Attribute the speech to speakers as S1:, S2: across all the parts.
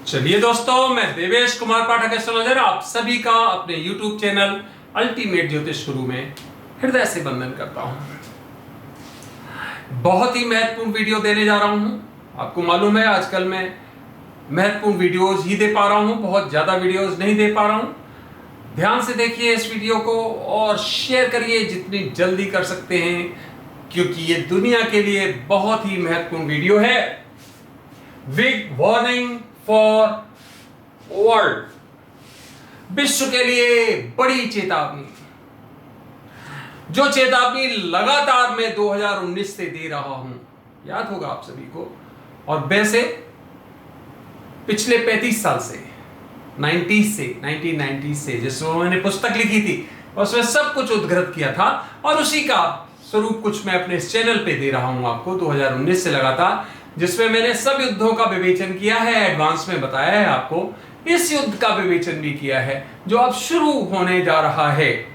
S1: चलिए दोस्तों, मैं देवेश कुमार पाठक एस्ट्रोलॉजर आप सभी का अपने YouTube चैनल अल्टीमेट ज्योतिष गुरु में हृदय से वंदन करता हूं। बहुत ही महत्वपूर्ण वीडियो देने जा रहा हूं। आपको मालूम है आजकल मैं महत्वपूर्ण वीडियोस ही दे पा रहा हूं, बहुत ज्यादा वीडियोस नहीं दे पा रहा हूं। ध्यान से देखिए इस वीडियो को और शेयर करिए जितनी जल्दी कर सकते हैं, क्योंकि ये दुनिया के लिए बहुत ही महत्वपूर्ण वीडियो है। बिग वार्निंग फॉर वर्ल्ड, विश्व के लिए बड़ी चेतावनी। जो चेतावनी लगातार मैं 2019 से दे रहा हूं, याद होगा आप सभी को। और वैसे पिछले 35 साल से 1990 से जिसमें मैंने पुस्तक लिखी थी उसमें सब कुछ उद्धृत किया था, और उसी का स्वरूप कुछ मैं अपने इस चैनल पे दे रहा हूं आपको 2019 से लगातार, जिसमें मैंने सब युद्धों का विवेचन किया है, एडवांस में बताया है आपको। इस युद्ध का विवेचन भी किया है जो अब शुरू होने जा रहा है।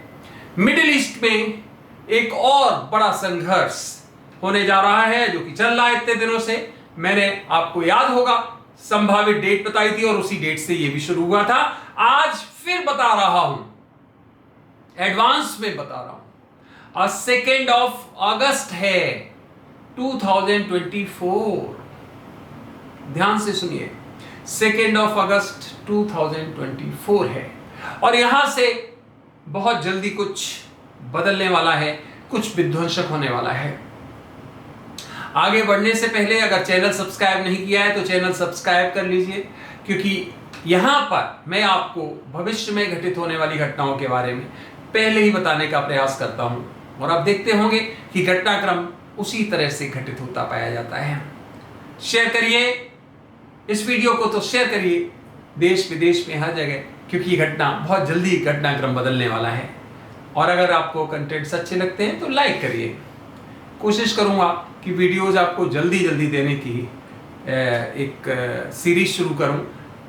S1: मिडिल ईस्ट में एक और बड़ा संघर्ष होने जा रहा है जो कि चल रहा है इतने दिनों से। मैंने आपको याद होगा संभावित डेट बताई थी और उसी डेट से यह भी शुरू हुआ था। आज फिर बता रहा हूं, एडवांस में बता रहा हूं। 2 अगस्त है 2024। ध्यान से सुनिए, 2 अगस्त 2024 है और यहां से बहुत जल्दी कुछ बदलने वाला है, कुछ विध्वंसक होने वाला है। आगे बढ़ने से पहले अगर चैनल सब्सक्राइब नहीं किया है तो चैनल सब्सक्राइब कर लीजिए, क्योंकि यहां पर मैं आपको भविष्य में घटित होने वाली घटनाओं के बारे में पहले ही बताने का प्रयास करता हूं, और आप देखते होंगे कि घटनाक्रम उसी तरह से घटित होता पाया जाता है। शेयर करिए इस वीडियो को, तो शेयर करिए देश विदेश में हर जगह, क्योंकि घटना बहुत जल्दी घटनाक्रम बदलने वाला है। और अगर आपको कंटेंट्स अच्छे लगते हैं तो लाइक करिए। कोशिश करूंगा कि वीडियोस आपको जल्दी जल्दी देने की एक सीरीज शुरू करूं।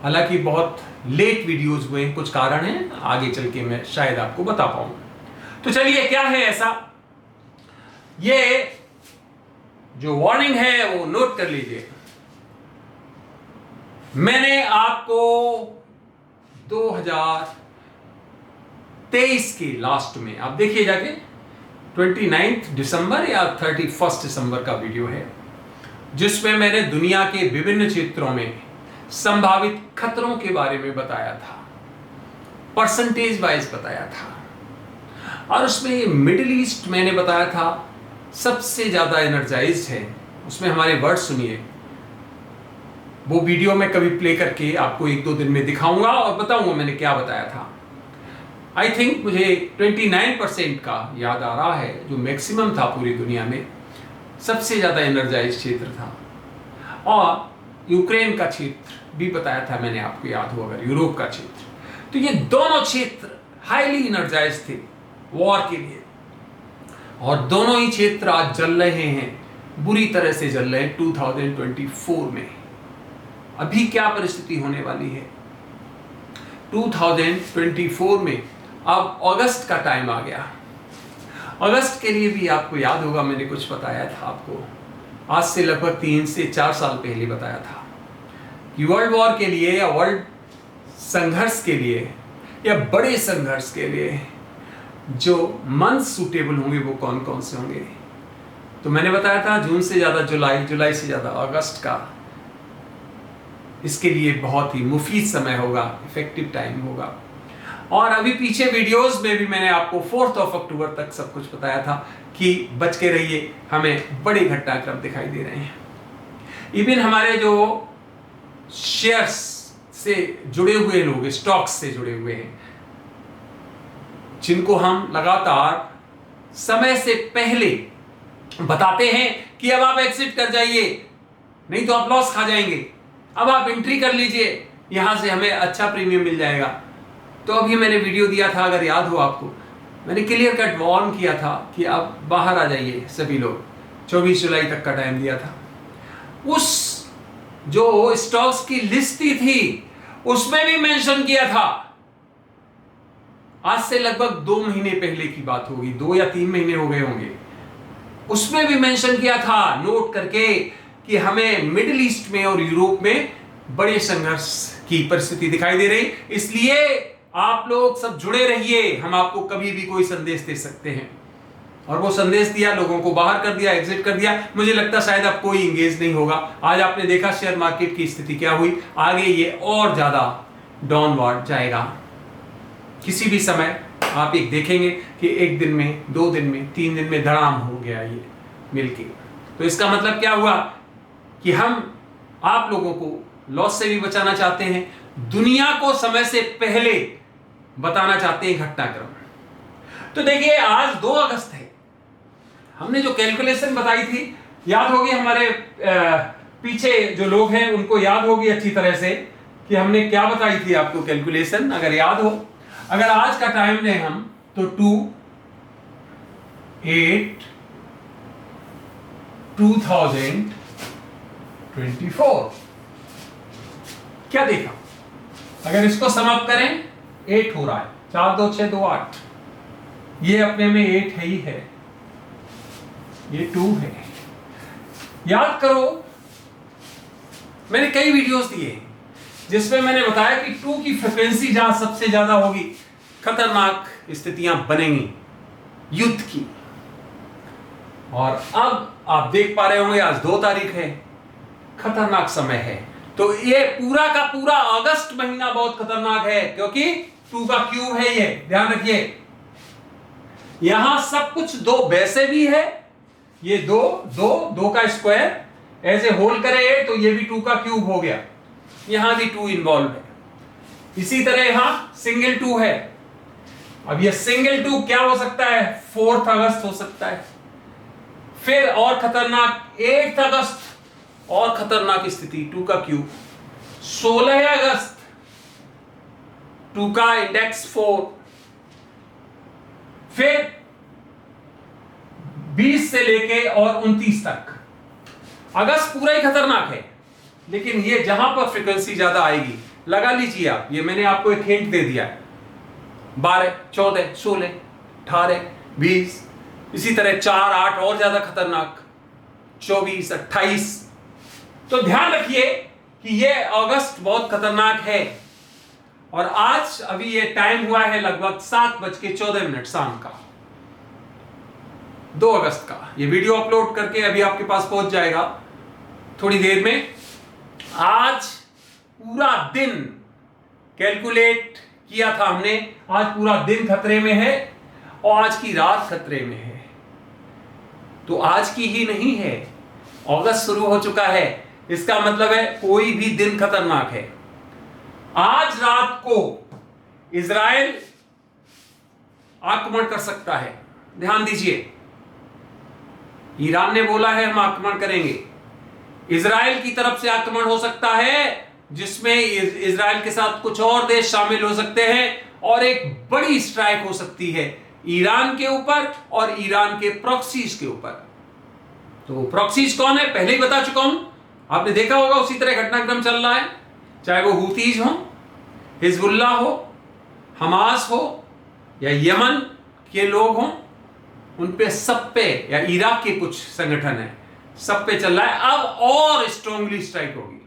S1: हालांकि बहुत लेट वीडियोस हुए, कुछ कारण हैं, आगे चल के मैं शायद आपको बता पाऊं। तो चलिए, क्या है ऐसा, ये जो वार्निंग है वो नोट कर लीजिए। मैंने आपको 2023 के लास्ट में, आप देखिए जाके 29 दिसंबर या 31 दिसंबर का वीडियो है, जिसमें मैंने दुनिया के विभिन्न क्षेत्रों में संभावित खतरों के बारे में बताया था, परसेंटेज वाइज बताया था। और उसमें मिडिल ईस्ट मैंने बताया था सबसे ज्यादा एनर्जाइज्ड है। उसमें हमारे वर्ड सुनिए, वो वीडियो मैं कभी प्ले करके आपको 1-2 दिन में दिखाऊंगा और बताऊंगा मैंने क्या बताया था। आई थिंक मुझे 29% का याद आ रहा है, जो मैक्सिमम था पूरी दुनिया में, सबसे ज्यादा एनर्जाइज्ड क्षेत्र था। और यूक्रेन का क्षेत्र भी बताया था मैंने आपको, याद हो अगर, यूरोप का क्षेत्र। तो ये दोनों क्षेत्र हाईली एनर्जाइज्ड थे वॉर के लिए, और दोनों ही क्षेत्र आज जल रहे हैं, बुरी तरह से जल रहे हैं 2024 में। अभी क्या परिस्थिति होने वाली है 2024 में? अब अगस्त का टाइम आ गया। अगस्त के लिए भी आपको याद होगा मैंने कुछ बताया था आपको, आज से लगभग 3 से 4 साल पहले बताया था कि वर्ल्ड वॉर के लिए या वर्ल्ड संघर्ष के लिए या बड़े संघर्ष के लिए जो मंथ सूटेबल होंगे वो कौन कौन से होंगे। तो मैंने बताया था जून से ज्यादा जुलाई, जुलाई से ज्यादा अगस्त का इसके लिए बहुत ही मुफीद समय होगा, इफेक्टिव टाइम होगा। और अभी पीछे वीडियोस में भी मैंने आपको 4 अक्टूबर तक सब कुछ बताया था कि बच के रहिए, हमें बड़े घटनाक्रम दिखाई दे रहे हैं। इवन हमारे जो शेयर्स से जुड़े हुए लोग, स्टॉक्स से जुड़े हुए हैं, जिनको हम लगातार समय से पहले बताते हैं कि अब आप एग्जिट कर जाइए, नहीं तो आप लॉस खा जाएंगे, अब आप एंट्री कर लीजिए, यहां से हमें अच्छा प्रीमियम मिल जाएगा। तो अभी मैंने वीडियो दिया था, अगर याद हो आपको, मैंने क्लियर कट वार्न किया था कि आप बाहर आ जाइए सभी लोग। 24 जुलाई तक का टाइम दिया था। उस जो स्टॉक्स की लिस्ट थी उसमें भी मेंशन किया था, आज से लगभग 2 महीने पहले की बात होगी, 2 या 3 महीने हो गए होंगे। उसमें भी मेंशन किया था नोट करके कि हमें मिडिल ईस्ट में और यूरोप में बड़े संघर्ष की परिस्थिति दिखाई दे रही, इसलिए आप लोग सब जुड़े रहिए। हम आपको कभी भी कोई संदेश दे सकते हैं, और वो संदेश दिया, लोगों को बाहर कर दिया, एग्जिट कर दिया। मुझे लगता शायद अब कोई इंगेज नहीं होगा। आज आपने देखा शेयर मार्केट की स्थिति क्या हुई, आगे ये और ज्यादा डाउनवर्ड जाएगा। किसी भी समय आप एक देखेंगे कि एक दिन में, 2 दिन में, 3 दिन में धड़ाम हो गया ये मिलके। तो इसका मतलब क्या हुआ कि हम आप लोगों को लॉस से भी बचाना चाहते हैं, दुनिया को समय से पहले बताना चाहते हैं घटनाक्रम। तो देखिए आज 2 अगस्त है, हमने जो कैलकुलेशन बताई थी याद होगी, हमारे पीछे जो लोग हैं उनको याद होगी अच्छी तरह से कि हमने क्या बताई थी आपको कैलकुलेशन, अगर याद हो। अगर आज का टाइम लें हम तो 2/8/2024 क्या देखा। अगर इसको समाप्त करें 8 हो रहा है, 4 2 6 2 8, ये अपने में 8 है ही है, ये 2 है। याद करो मैंने कई वीडियोस दिए जिसमें मैंने बताया कि 2 की फ्रीक्वेंसी जहां सबसे ज्यादा होगी खतरनाक स्थितियां बनेंगी युद्ध की। और अब आप देख पा रहे होंगे आज 2 तारीख है, खतरनाक समय है। तो ये पूरा का पूरा अगस्त महीना बहुत खतरनाक है, क्योंकि 2 का क्यूब है ये, ध्यान रखिए। यहां सब कुछ 2 वैसे भी है, ये 2 का स्क्वायर ऐसे होल करे तो ये भी 2 का क्यूब हो गया, यहां भी 2 इन्वॉल्व है। इसी तरह यहां सिंगल 2 है। अब ये सिंगल 2 क्या हो सकता है, 4 अगस्त हो सकता है। फिर और खतरनाक 8 अगस्त, और खतरनाक स्थिति 2 का क्यूब। 16 अगस्त 2 का इंडेक्स 4। फिर 20 से लेके और 29 तक अगस्त पूरा ही खतरनाक है। लेकिन ये जहां पर फ्रीक्वेंसी ज्यादा आएगी, लगा लीजिए आप, ये मैंने आपको एक हिंट दे दिया है, 12 14 16 18 20, इसी तरह 4 8 और ज्यादा खतरनाक 24 28। तो ध्यान रखिए कि ये अगस्त बहुत खतरनाक है। और आज अभी ये टाइम हुआ है लगभग 7:14 शाम का, 2 अगस्त का। ये वीडियो अपलोड करके अभी आपके पास पहुंच जाएगा थोड़ी देर में। आज पूरा दिन कैलकुलेट किया था हमने, आज पूरा दिन खतरे में है और आज की रात खतरे में है। तो आज की ही नहीं है, अगस्त शुरू हो चुका है, इसका मतलब है कोई भी दिन खतरनाक है। आज रात को इजराइल आक्रमण कर सकता है, ध्यान दीजिए। ईरान ने बोला है हम आक्रमण करेंगे, इजराइल की तरफ से आक्रमण हो सकता है, जिसमें इजराइल के साथ कुछ और देश शामिल हो सकते हैं, और एक बड़ी स्ट्राइक हो सकती है ईरान के ऊपर और ईरान के प्रॉक्सीज के ऊपर। तो प्रॉक्सीज कौन है पहले ही बता चुका हूं, आपने देखा होगा। उसी तरह घटनाक्रम चल रहा है, चाहे वो हूतीज हो, हिजबुल्ला हो, हमास हो, या यमन के लोग हों, उन पे सब पे, या इराक के कुछ संगठन है, सब पे चल रहा है। अब और स्ट्रांगली स्ट्राइक होगी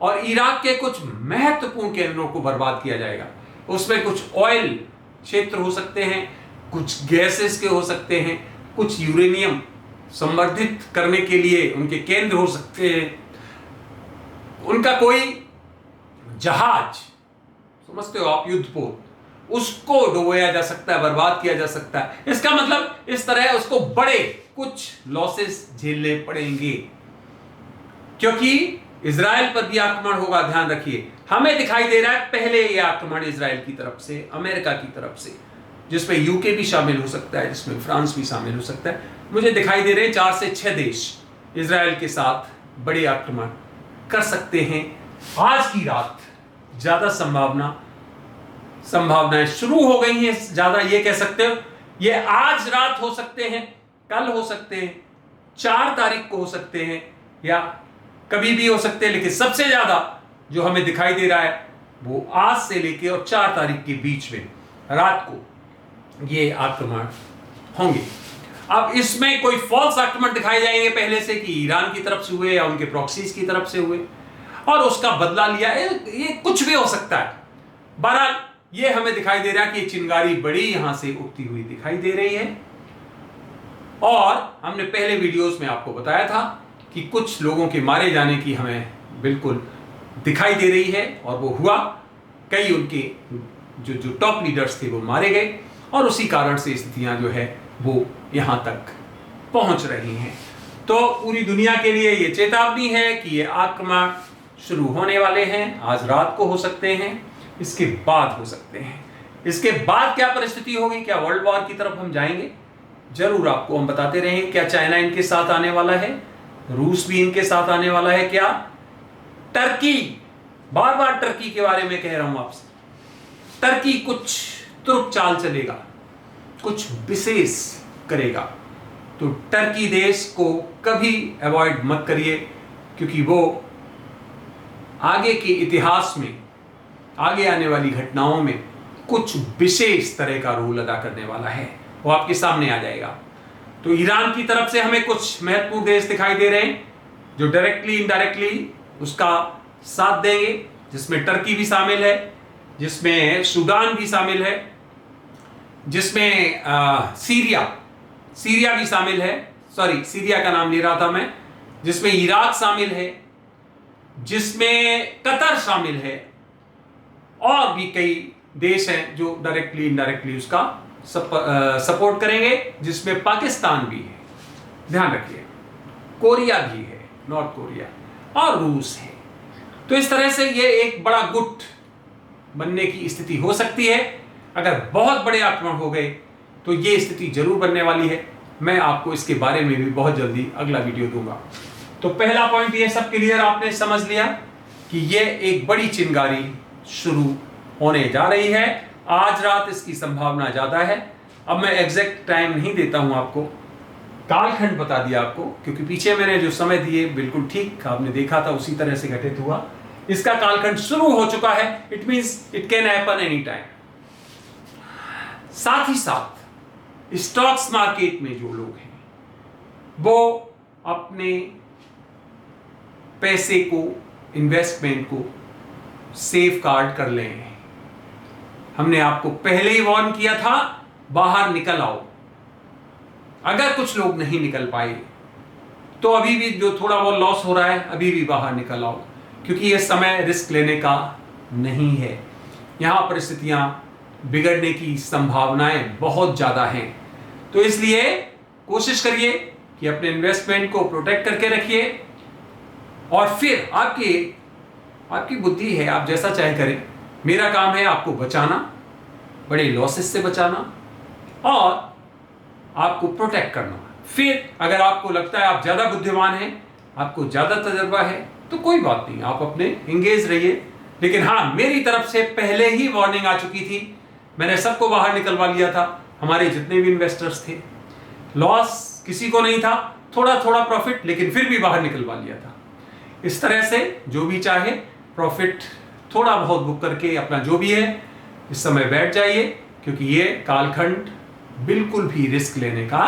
S1: और इराक के कुछ महत्वपूर्ण केंद्रों को बर्बाद किया जाएगा। उसमें कुछ ऑयल क्षेत्र हो सकते हैं, कुछ गैसेस के हो सकते हैं, कुछ यूरेनियम संवर्धित करने के लिए उनके केंद्र हो सकते हैं। उनका कोई जहाज, समझते हो आप, युद्धपोत, उसको डुबोया जा सकता है, बर्बाद किया जा सकता है। इसका मतलब इस तरह उसको बड़े कुछ लॉसेस झेलने पड़ेंगे, क्योंकि इजराइल पर भी आक्रमण होगा। ध्यान रखिए, हमें दिखाई दे रहा है पहले यह आक्रमण इजराइल की तरफ से, अमेरिका की तरफ से, जिसमें यूके भी शामिल हो सकता है, जिसमें फ्रांस भी शामिल हो सकता है। मुझे दिखाई दे रहे हैं 4 से 6 देश इजराइल के साथ बड़े आक्रमण कर सकते हैं। आज की रात ज्यादा संभावनाएं शुरू हो गई हैं, ज्यादा ये कह सकते हो। ये आज रात हो सकते हैं, कल हो सकते हैं, 4 तारीख को हो सकते हैं, या कभी भी हो सकते हैं। लेकिन सबसे ज्यादा जो हमें दिखाई दे रहा है वो आज से लेके और 4 तारीख के बीच में रात को ये आक्रमण होंगे। अब इसमें कोई फॉल्स आक्रमण दिखाए जाएंगे पहले से कि ईरान की तरफ से हुए या उनके प्रॉक्सीज की तरफ से हुए। और उसका बदला लिया। ये कुछ भी हो सकता है। बहरहाल ये हमें दिखाई दे रहा है कि चिंगारी बड़ी यहां से उठती हुई दिखाई दे रही है। और हमने पहले वीडियोस में आपको बताया था कि कुछ लोगों के मारे जाने की हमें बिल्कुल दिखाई दे रही है, और वो हुआ। कई उनके जो टॉप लीडर्स थे वो मारे गए, और उसी कारण से स्थितियां जो है वो यहां तक पहुंच रही हैं। तो पूरी दुनिया के लिए ये चेतावनी है कि ये आक्रमण शुरू होने वाले हैं। आज रात को हो सकते हैं, इसके बाद हो सकते हैं। इसके बाद क्या परिस्थिति होगी, क्या वर्ल्ड वॉर की तरफ हम जाएंगे, जरूर आपको हम बताते रहेंगे। क्या चाइना इनके साथ आने वाला है, रूस भी इनके साथ आने वाला है, क्या टर्की, बार बार टर्की के बारे में कह रहा हूं आपसे, टर्की कुछ तुर्क चाल चलेगा, कुछ विशेष करेगा। तो टर्की देश को कभी अवॉइड मत करिए, क्योंकि वो आगे के इतिहास में, आगे आने वाली घटनाओं में कुछ विशेष तरह का रोल अदा करने वाला है। वो आपके सामने आ जाएगा। तो ईरान की तरफ से हमें कुछ महत्वपूर्ण देश दिखाई दे रहे हैं जो डायरेक्टली इनडायरेक्टली उसका साथ देंगे, जिसमें टर्की भी शामिल है, जिसमें सूडान भी शामिल है, जिसमें सीरिया भी शामिल है। सॉरी, सीरिया का नाम ले रहा था मैं। जिसमें इराक शामिल है, जिसमें कतर शामिल है, और भी कई देश हैं जो डायरेक्टली इनडायरेक्टली उसका सपोर्ट करेंगे, जिसमें पाकिस्तान भी है, ध्यान रखिए, कोरिया भी है, नॉर्थ कोरिया, और रूस है। तो इस तरह से ये एक बड़ा गुट बनने की स्थिति हो सकती है। अगर बहुत बड़े आक्रमण हो गए तो ये स्थिति जरूर बनने वाली है। मैं आपको इसके बारे में भी बहुत जल्दी अगला वीडियो दूंगा। तो पहला पॉइंट ये सब क्लियर, आपने समझ लिया कि ये एक बड़ी चिंगारी शुरू होने जा रही है। आज रात इसकी संभावना ज्यादा है। अब मैं एग्जैक्ट टाइम नहीं देता हूं आपको, कालखंड बता दिया आपको, क्योंकि पीछे मैंने जो समय दिए बिल्कुल ठीक आपने देखा था, उसी तरह से घटित हुआ। इसका कालखंड शुरू हो चुका है। It means it can happen any time. साथ ही साथ स्टॉक्स मार्केट में जो लोग हैं वो अपने पैसे को, इन्वेस्टमेंट को सेफ गार्ड कर लें। हमने आपको पहले ही वार्न किया था, बाहर निकल आओ। अगर कुछ लोग नहीं निकल पाए तो अभी भी जो थोड़ा बहुत लॉस हो रहा है, अभी भी बाहर निकल आओ, क्योंकि यह समय रिस्क लेने का नहीं है। यहां परिस्थितियां बिगड़ने की संभावनाएं बहुत ज्यादा हैं। तो इसलिए कोशिश करिए कि अपने इन्वेस्टमेंट को प्रोटेक्ट करके रखिए, और फिर आपकी बुद्धि है, आप जैसा चाहे करें। मेरा काम है आपको बचाना, बड़े लॉसेस से बचाना, और आपको प्रोटेक्ट करना। फिर अगर आपको लगता है आप ज्यादा बुद्धिमान हैं, आपको ज्यादा तजर्बा है, तो कोई बात नहीं, आप अपने एंगेज रहिए। लेकिन हाँ, मेरी तरफ से पहले ही वार्निंग आ चुकी थी। मैंने सबको बाहर निकलवा लिया था, हमारे जितने भी इन्वेस्टर्स थे। लॉस किसी को नहीं था, थोड़ा थोड़ा प्रॉफिट, लेकिन फिर भी बाहर निकलवा लिया था। इस तरह से जो भी चाहे प्रॉफिट थोड़ा बहुत बुक करके अपना जो भी है इस समय बैठ जाइए, क्योंकि ये कालखंड बिल्कुल भी रिस्क लेने का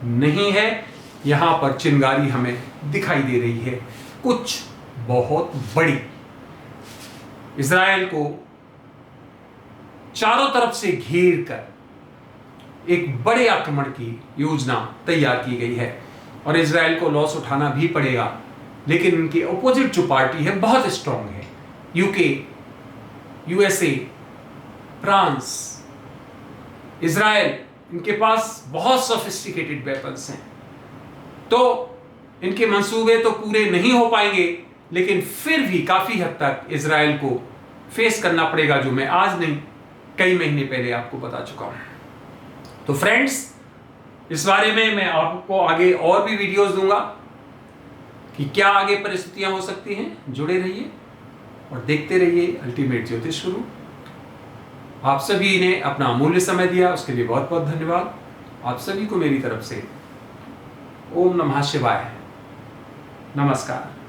S1: नहीं है। यहां पर चिंगारी हमें दिखाई दे रही है, कुछ बहुत बड़ी। इजराइल को चारों तरफ से घेर कर एक बड़े आक्रमण की योजना तैयार की गई है, और इजराइल को लॉस उठाना भी पड़ेगा। लेकिन इनके अपोजिट जो पार्टी है बहुत स्ट्रांग है। यूके, यूएसए, फ्रांस, इजराइल, इनके पास बहुत सोफिस्टिकेटेड वेपन्स हैं। तो इनके मंसूबे तो पूरे नहीं हो पाएंगे, लेकिन फिर भी काफी हद तक इजराइल को फेस करना पड़ेगा, जो मैं आज नहीं कई महीने पहले आपको बता चुका हूं। तो फ्रेंड्स, इस बारे में मैं आपको आगे और भी वीडियोस दूंगा कि क्या आगे परिस्थितियां हो सकती हैं। जुड़े रहिए और देखते रहिए अल्टीमेट ज्योतिष गुरु। आप सभी ने अपना अमूल्य समय दिया, उसके लिए बहुत बहुत धन्यवाद। आप सभी को मेरी तरफ से ओम नमः शिवाय, नमस्कार।